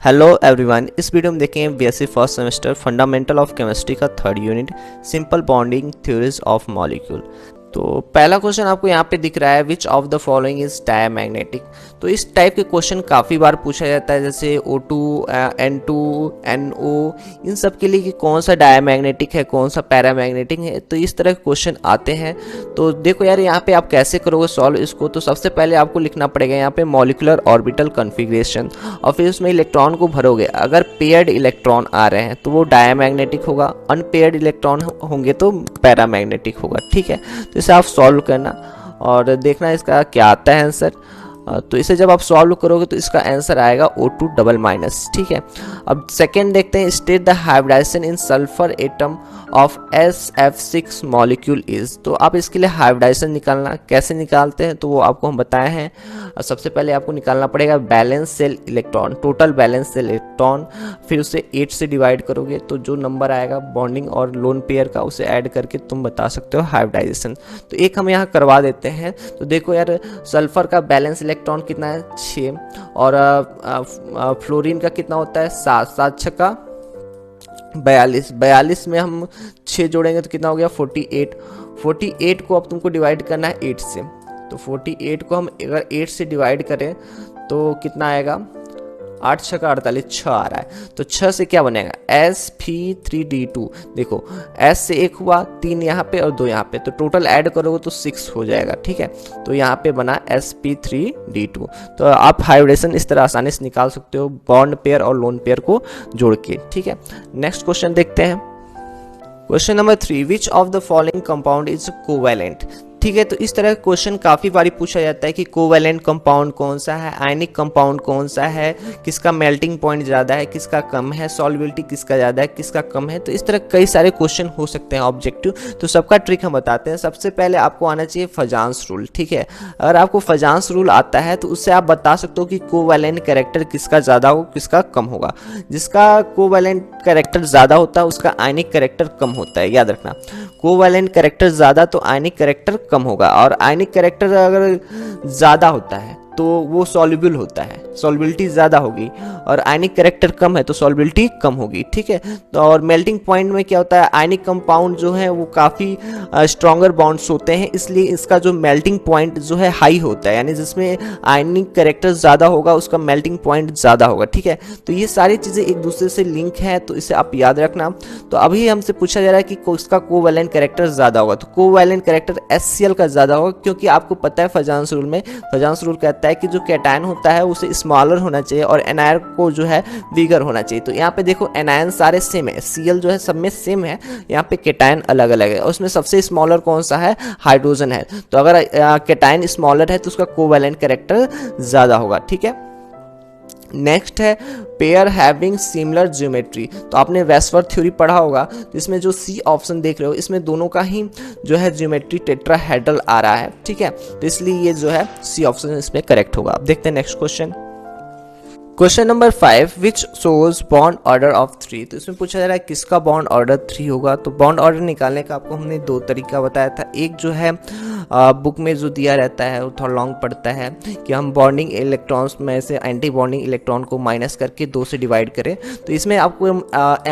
Hello everyone, इस video में देखेंगे BSc first semester fundamental of chemistry का third unit simple bonding theories of molecule. तो पहला क्वेश्चन आपको यहाँ पे दिख रहा है, which of the following is diamagnetic. तो इस टाइप के क्वेश्चन काफ़ी बार पूछा जाता है, जैसे O2, N2, NO, इन सब के लिए कि कौन सा डायमैग्नेटिक है, कौन सा पैरामैग्नेटिक है। तो इस तरह के क्वेश्चन आते हैं। तो देखो यार, यहाँ पे आप कैसे करोगे सॉल्व इसको। तो सबसे पहले आपको लिखना पड़ेगा यहाँ पे मॉलिक्यूलर ऑर्बिटल कॉन्फ़िगरेशन, और फिर उसमें इलेक्ट्रॉन को भरोगे। अगर पेयर्ड इलेक्ट्रॉन आ रहे हैं तो वो डायमैग्नेटिक होगा, अनपेयर्ड इलेक्ट्रॉन होंगे तो पैरामैग्नेटिक होगा। ठीक है, तो इसे आप सॉल्व करना और देखना इसका क्या आता है आंसर। तो इसे जब आप सॉल्व करोगे तो इसका आंसर आएगा O2 डबल माइनस। ठीक है, अब सेकेंड देखते हैं, state the hybridisation in sulphur atom of SF6 molecule is. तो आप इसके लिए हाइब्रिडाइजेशन निकालना कैसे निकालते हैं तो वो आपको हम बताए हैं। सबसे पहले आपको निकालना पड़ेगा balance cell electron, total balance cell electron, फिर उसे 8 से डिवाइड करोगे तो जो नंबर आएगा बॉन्डिंग और लोन पेयर का उसे ऐड करके तुम बता सकते हो हाइब्रिडाइजेशन। तो एक हम यहाँ करवा देते हैं। तो देखो यार, सल्फर का बैलेंस इलेक्ट्रॉन कितना है 6, और फ्लोरीन का कितना होता है 7, 7 छक्का 42, 42 में हम 6 जोड़ेंगे तो कितना हो गया 48। 48 को अब तुमको डिवाइड करना है 8 से। तो 48 को हम अगर 8 से डिवाइड करें तो कितना आएगा 8 छक्का 48, 6 आ रहा है। तो 6 से क्या बनेगा sp3d2। देखो s से 1 हुआ, 3 यहाँ पे और 2 यहाँ पे, तो टोटल ऐड करोगे तो 6 हो जाएगा। ठीक है, तो यहाँ पे बना sp3d2। तो आप हाइब्रिडेशन इस तरह आसानी से निकाल सकते हो, बॉन्ड पेयर और लोन पेयर को जोड़ के। ठीक है, नेक्स्ट क्वेश्चन देखते हैं। Question number 3, which of the following compound is covalent. ठीक है, तो इस तरह का क्वेश्चन काफ़ी बारी पूछा जाता है कि कोवैलेंट कंपाउंड कौन सा है, आयनिक कंपाउंड कौन सा है, किसका मेल्टिंग पॉइंट ज़्यादा है, किसका कम है, सॉल्युबिलिटी किसका ज़्यादा है, किसका कम है। तो इस तरह कई सारे क्वेश्चन हो सकते हैं ऑब्जेक्टिव। तो सबका ट्रिक हम बताते हैं। सबसे पहले आपको आना चाहिए फजांस रूल। ठीक है, अगर आपको फजांस रूल आता है तो उससे आप बता सकते हो कि कोवैलेंट कैरेक्टर किसका ज़्यादा हो, किसका कम होगा। जिसका कोवैलेंट कैरेक्टर ज़्यादा होता है उसका आयनिक कैरेक्टर कम होता है, याद रखना। कोवैलेंट कैरेक्टर ज़्यादा तो आयनिक कैरेक्टर कम होगा, और आयनिक कैरेक्टर अगर ज़्यादा होता है तो वो सॉल्युबल होता है, सॉल्युबिलिटी ज़्यादा होगी, और आयनिक कैरेक्टर कम है तो सॉल्युबिलिटी कम होगी। ठीक है, तो और मेल्टिंग पॉइंट में क्या होता है, आयनिक कंपाउंड जो है वो काफ़ी स्ट्रॉन्गर बॉन्ड्स होते हैं, इसलिए इसका जो मेल्टिंग पॉइंट जो है हाई होता है, यानी जिसमें आयनिक कैरेक्टर ज़्यादा होगा उसका मेल्टिंग पॉइंट ज़्यादा होगा। ठीक है, तो ये सारी चीज़ें एक दूसरे से लिंक है, तो इसे आप याद रखना। तो अभी हमसे पूछा जा रहा है कि उसका कोवैलेंट कैरेक्टर ज़्यादा होगा, तो कोवैलेंट कैरेक्टर HCl का ज़्यादा होगा, क्योंकि आपको पता है फजांस रूल में, फजांस रूल कहता है कि जो कैटायन होता है उसे स्मॉलर होना चाहिए और एनायन को जो है बिगर होना चाहिए। तो यहाँ पे देखो एनायन सारे सेम है, Cl जो है सब में सेम है, यहाँ पे कैटायन अलग अलग है। उसमें सबसे स्मॉलर कौन सा है, हाइड्रोजन है। तो अगर कैटायन स्मॉलर है तो उसका कोवैलेंट कैरेक्टर ज़्यादा होगा। ठीक है, नेक्स्ट है पेयर हैविंग सिमिलर ज्योमेट्री। तो आपने वेस्फर थ्योरी पढ़ा होगा, तो इसमें जो सी ऑप्शन देख रहे हो इसमें दोनों का ही जो है ज्योमेट्री टेट्राहेड्रल आ रहा है। ठीक है, तो इसलिए ये जो है सी ऑप्शन इसमें करेक्ट होगा। अब देखते हैं next question. Question number 5, which shows bond order of 3। तो इसमें पूछा जा रहा है किसका बॉन्ड ऑर्डर 3 होगा। तो बॉन्ड ऑर्डर निकालने का आपको हमने 2 तरीका बताया था। एक जो है बुक में जो दिया रहता है वो थोड़ा लॉन्ग पड़ता है कि हम बॉन्डिंग इलेक्ट्रॉन्स में से एंटी बॉन्डिंग इलेक्ट्रॉन को माइनस करके 2 से डिवाइड करें। तो इसमें आपको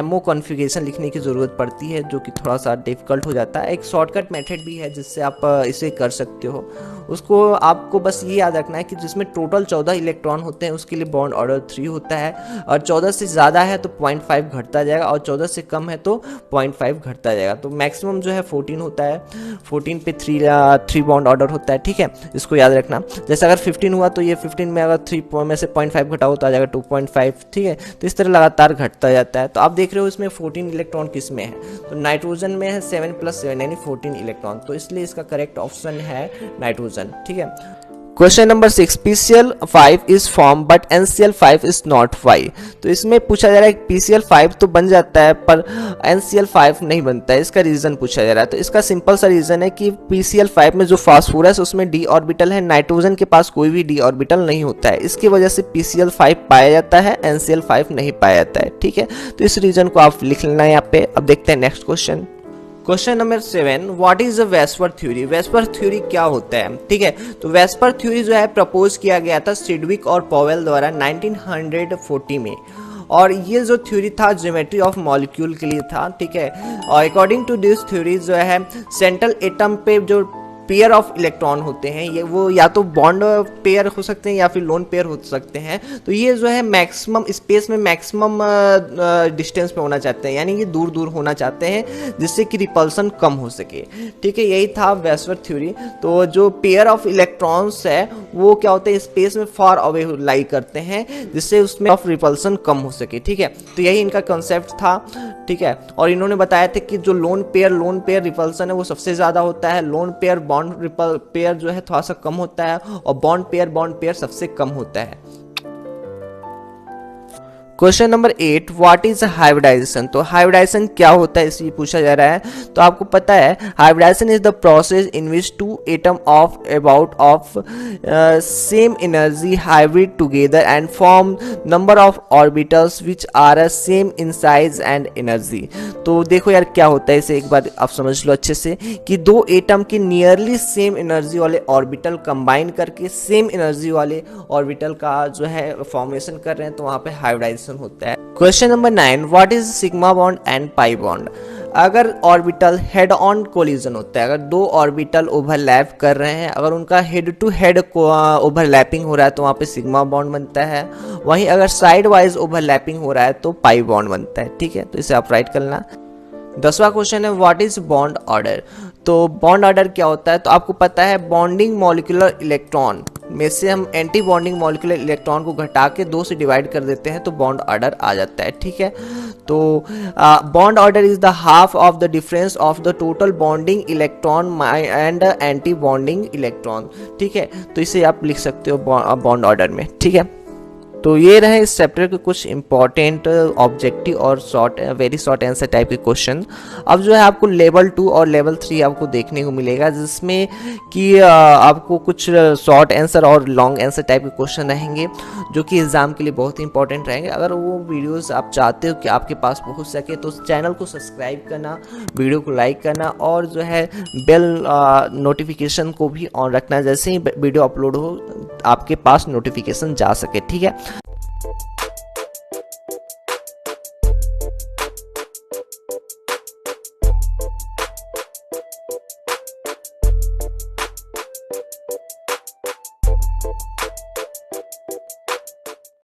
MO कॉन्फ़िगरेशन लिखने की ज़रूरत पड़ती है, जो कि थोड़ा सा डिफिकल्ट हो जाता है। एक शॉर्टकट मेथड भी है जिससे आप इसे कर सकते हो। उसको आपको बस ये याद रखना है कि जिसमें टोटल 14 इलेक्ट्रॉन होते हैं उसके लिए बॉन्ड ऑर्डर 3 होता है, और 14 से ज़्यादा है तो 0.5 घटता जाएगा, और 14 से कम है तो 0.5 घटता जाएगा। तो मैक्सिमम जो है 14 होता है, 14 पे 3 बॉन्ड ऑर्डर होता है। ठीक है, इसको याद रखना। जैसे अगर 15 हुआ तो ये 15 में अगर 3 में से 0.5 घटाओ तो आ जाएगा 2.5। ठीक है, तो इस तरह लगातार घटता जाता है। तो आप देख रहे हो इसमें 14 इलेक्ट्रॉन किस में है, तो नाइट्रोजन में है 7 + 7 यानी 14 इलेक्ट्रॉन, तो इसलिए इसका करेक्ट ऑप्शन है नाइट्रोजन। ठीक है, question number 6, PCl5 is form but NCl5 is not. Why. तो इसमें पूछा जा रहा है PCl5 तो बन जाता है पर NCl5 नहीं बनता है, इसका रीजन पूछा जा रहा है। तो इसका सिंपल सा रीजन है कि PCl5 में जो फास्फोरस उसमें d ऑर्बिटल है, नाइट्रोजन के पास कोई भी d ऑर्बिटल नहीं होता है, इसकी वजह से PCl5 पाया जाता है, NCl5 नहीं पाया जाता है। ठीक है, तो इस रीजन को आप लिख लेना यहाँ पे। अब देखते हैं next question. Question number 7, what is the VSEPR theory. VSEPR theory क्या होता है, ठीक है। तो वेस्पर थ्योरी जो है प्रपोज किया गया था सिडविक और पॉवेल द्वारा 1940 में, और ये जो थ्योरी था ज्योमेट्री ऑफ मॉलिक्यूल के लिए था, ठीक है। और अकॉर्डिंग टू दिस थ्योरी जो है सेंट्रल एटम पे जो पेयर ऑफ इलेक्ट्रॉन होते हैं, ये वो या तो बॉन्ड पेयर हो सकते हैं या फिर लोन पेयर हो सकते हैं। तो ये जो है मैक्सिमम स्पेस में मैक्सिमम डिस्टेंस पे होना चाहते हैं, यानी कि दूर दूर होना चाहते हैं जिससे कि रिपल्सन कम हो सके, ठीक है। यही था वेस्पर थ्योरी। तो जो पेयर ऑफ इलेक्ट्रॉन्स है वो क्या होते हैं, स्पेस में फार अवे लाई करते हैं जिससे उसमें ऑफ रिपल्सन कम हो सके, ठीक है। तो यही इनका कॉन्सेप्ट था, ठीक है। और इन्होंने बताया था कि जो लोन पेयर रिपल्सन है वो सबसे ज़्यादा होता है, लोन पेयर बॉन्ड पेयर जो है थोड़ा सा कम होता है, और बॉन्ड पेयर सबसे कम होता है। Question number 8, what is hybridisation. तो हाइब्रिडाइजेशन क्या होता है इसलिए पूछा जा रहा है। तो आपको पता है hybridisation is the process in which two atom of about of same energy hybrid together and form number of orbitals which are same in size and energy. तो देखो यार क्या होता है, इसे एक बार आप समझ लो अच्छे से कि दो एटम के नियरली सेम एनर्जी वाले ऑर्बिटल कंबाइन करके सेम एनर्जी वाले ऑर्बिटल का जो है फॉर्मेशन कर रहे हैं, तो वहां पे हाइब्रिडाइजेशन होता है। Question number 9, what is sigma bond and pi bond. अगर ऑर्बिटल हेड ऑन कोलिजन होता है, अगर दो ऑर्बिटल ओवरलैप कर रहे हैं, अगर उनका हेड टू हेड ओवरलैपिंग हो रहा है तो वहां पे सिग्मा बॉन्ड बनता है। वहीं अगर साइड वाइज ओवरलैपिंग हो रहा है तो पाई बॉन्ड बनता है, ठीक है। तो इसे आप राइट करना। 10वां क्वेश्चन है व्हाट इज बॉन्ड ऑर्डर। तो बॉन्ड ऑर्डर क्या होता है, तो आपको पता है बॉन्डिंग मॉलिक्यूलर इलेक्ट्रॉन में से हम एंटी बॉन्डिंग मॉलिक्यूलर इलेक्ट्रॉन को घटा के 2 से डिवाइड कर देते हैं तो बॉन्ड ऑर्डर आ जाता है, ठीक है। तो bond order is the half of the difference of the total bonding electron and anti bonding electron, ठीक है। तो इसे आप लिख सकते हो बॉन्ड ऑर्डर में, ठीक है। तो ये रहे इस चैप्टर के कुछ इंपॉर्टेंट ऑब्जेक्टिव और वेरी शॉर्ट आंसर टाइप के क्वेश्चन। अब जो है आपको लेवल 2 और लेवल 3 आपको देखने को मिलेगा, जिसमें कि आपको कुछ शॉर्ट आंसर और लॉन्ग आंसर टाइप के क्वेश्चन रहेंगे जो कि एग्जाम के लिए बहुत ही इंपॉर्टेंट रहेंगे। अगर वो वीडियोस आप चाहते हो कि आपके पास पहुंच सके तो चैनल को सब्सक्राइब करना, वीडियो को लाइक करना और जो है बेल नोटिफिकेशन को भी ऑन रखना, जैसे ही वीडियो अपलोड हो आपके पास नोटिफिकेशन जा सके, ठीक है।